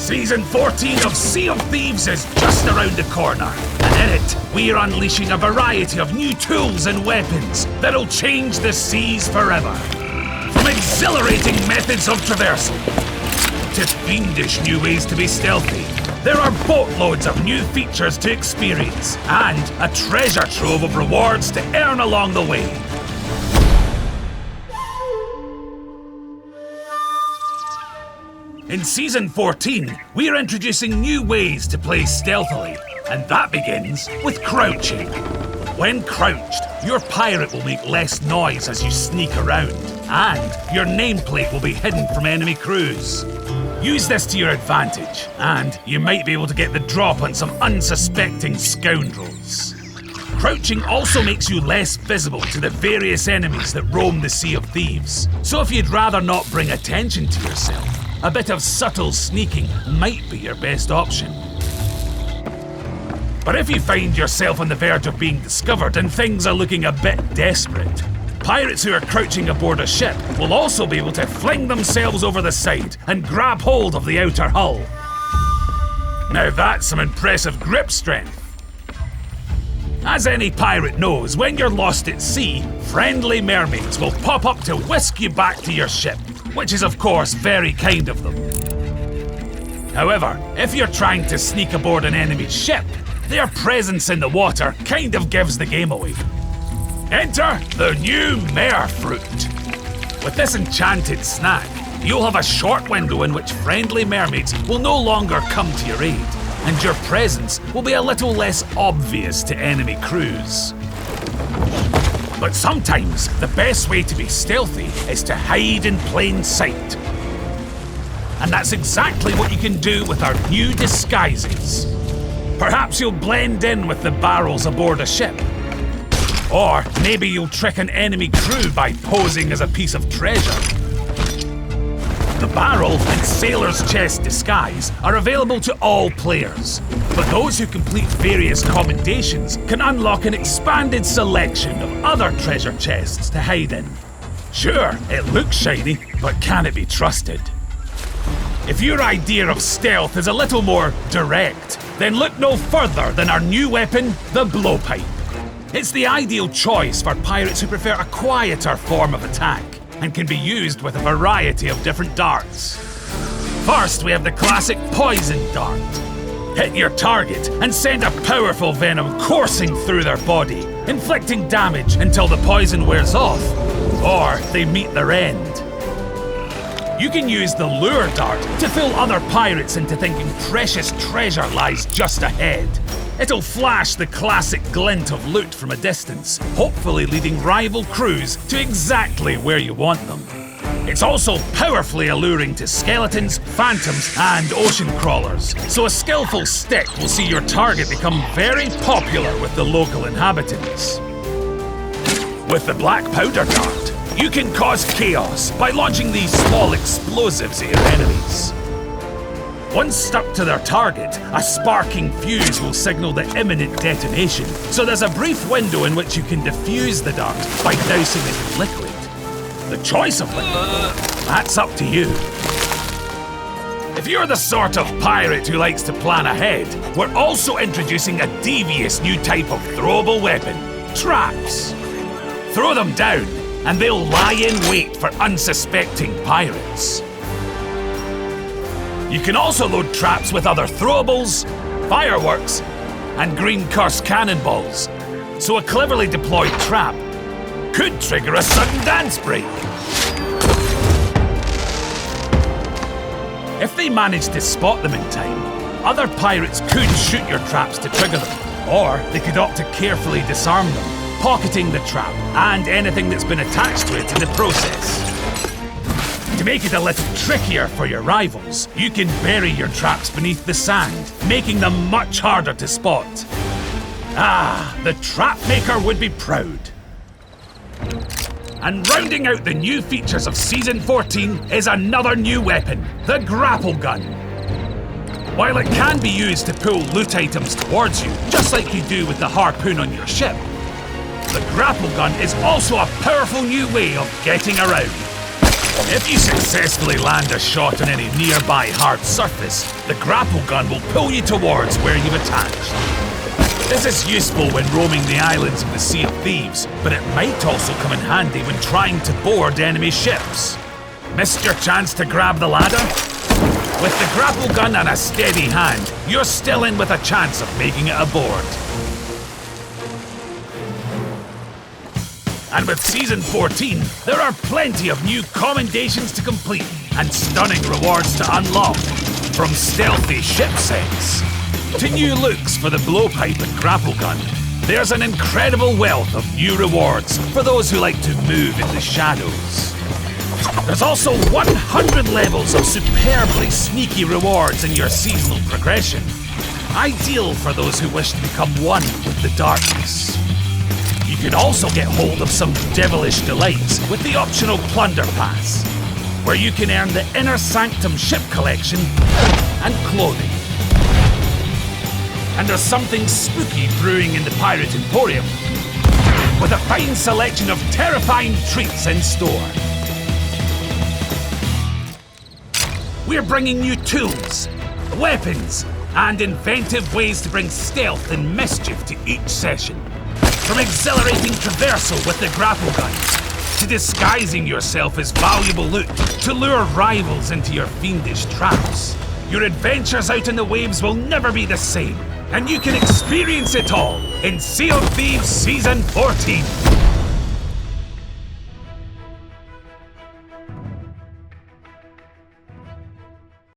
Season 14 of Sea of Thieves is just around the corner. And in it, we are unleashing a variety of new tools and weapons that'll change the seas forever. From exhilarating methods of traversal to fiendish new ways to be stealthy, there are boatloads of new features to experience and a treasure trove of rewards to earn along the way. In Season 14, we are introducing new ways to play stealthily, and that begins with crouching. When crouched, your pirate will make less noise as you sneak around, and your nameplate will be hidden from enemy crews. Use this to your advantage, and you might be able to get the drop on some unsuspecting scoundrels. Crouching also makes you less visible to the various enemies that roam the Sea of Thieves, so if you'd rather not bring attention to yourself, a bit of subtle sneaking might be your best option. But if you find yourself on the verge of being discovered and things are looking a bit desperate, pirates who are crouching aboard a ship will also be able to fling themselves over the side and grab hold of the outer hull. Now that's some impressive grip strength. As any pirate knows, when you're lost at sea, friendly mermaids will pop up to whisk you back to your ship, which is of course very kind of them. However, if you're trying to sneak aboard an enemy's ship, their presence in the water kind of gives the game away. Enter the new Mare Fruit. With this enchanted snack, you'll have a short window in which friendly mermaids will no longer come to your aid, and your presence will be a little less obvious to enemy crews. But sometimes the best way to be stealthy is to hide in plain sight. And that's exactly what you can do with our new disguises. Perhaps you'll blend in with the barrels aboard a ship. Or maybe you'll trick an enemy crew by posing as a piece of treasure. The barrel and sailor's chest disguise are available to all players, but those who complete various commendations can unlock an expanded selection of other treasure chests to hide in. Sure, it looks shiny, but can it be trusted? If your idea of stealth is a little more direct, then look no further than our new weapon, the blowpipe. It's the ideal choice for pirates who prefer a quieter form of attack, and can be used with a variety of different darts. First, we have the classic poison dart. Hit your target and send a powerful venom coursing through their body, inflicting damage until the poison wears off, or they meet their end. You can use the lure dart to fool other pirates into thinking precious treasure lies just ahead. It'll flash the classic glint of loot from a distance, hopefully leading rival crews to exactly where you want them. It's also powerfully alluring to skeletons, phantoms, and ocean crawlers, so a skillful stick will see your target become very popular with the local inhabitants. With the black powder dart, you can cause chaos by launching these small explosives at your enemies. Once stuck to their target, a sparking fuse will signal the imminent detonation, so there's a brief window in which you can defuse the dart by dousing it in liquid. The choice of liquid, that's up to you. If you're the sort of pirate who likes to plan ahead, we're also introducing a devious new type of throwable weapon, traps. Throw them down, and they'll lie in wait for unsuspecting pirates. You can also load traps with other throwables, fireworks, and green curse cannonballs, so a cleverly deployed trap could trigger a sudden dance break. If they manage to spot them in time, other pirates could shoot your traps to trigger them, or they could opt to carefully disarm them, pocketing the trap and anything that's been attached to it in the process. To make it a little trickier for your rivals, you can bury your traps beneath the sand, making them much harder to spot. Ah, the trap maker would be proud. And rounding out the new features of Season 14 is another new weapon, the grapple gun. While it can be used to pull loot items towards you, just like you do with the harpoon on your ship, the grapple gun is also a powerful new way of getting around. If you successfully land a shot on any nearby hard surface, the grapple gun will pull you towards where you've attached. This is useful when roaming the islands of the Sea of Thieves, but it might also come in handy when trying to board enemy ships. Missed your chance to grab the ladder? With the grapple gun and a steady hand, you're still in with a chance of making it aboard. And with Season 14, there are plenty of new commendations to complete and stunning rewards to unlock. From stealthy ship sets to new looks for the blowpipe and grapple gun, there's an incredible wealth of new rewards for those who like to move in the shadows. There's also 100 levels of superbly sneaky rewards in your seasonal progression, ideal for those who wish to become one with the darkness. You can also get hold of some devilish delights with the optional Plunder Pass, where you can earn the Inner Sanctum ship collection and clothing. And there's something spooky brewing in the Pirate Emporium, with a fine selection of terrifying treats in store. We're bringing new tools, weapons, and inventive ways to bring stealth and mischief to each session. From exhilarating traversal with the grapple guns, to disguising yourself as valuable loot to lure rivals into your fiendish traps. Your adventures out in the waves will never be the same, and you can experience it all in Sea of Thieves Season 14.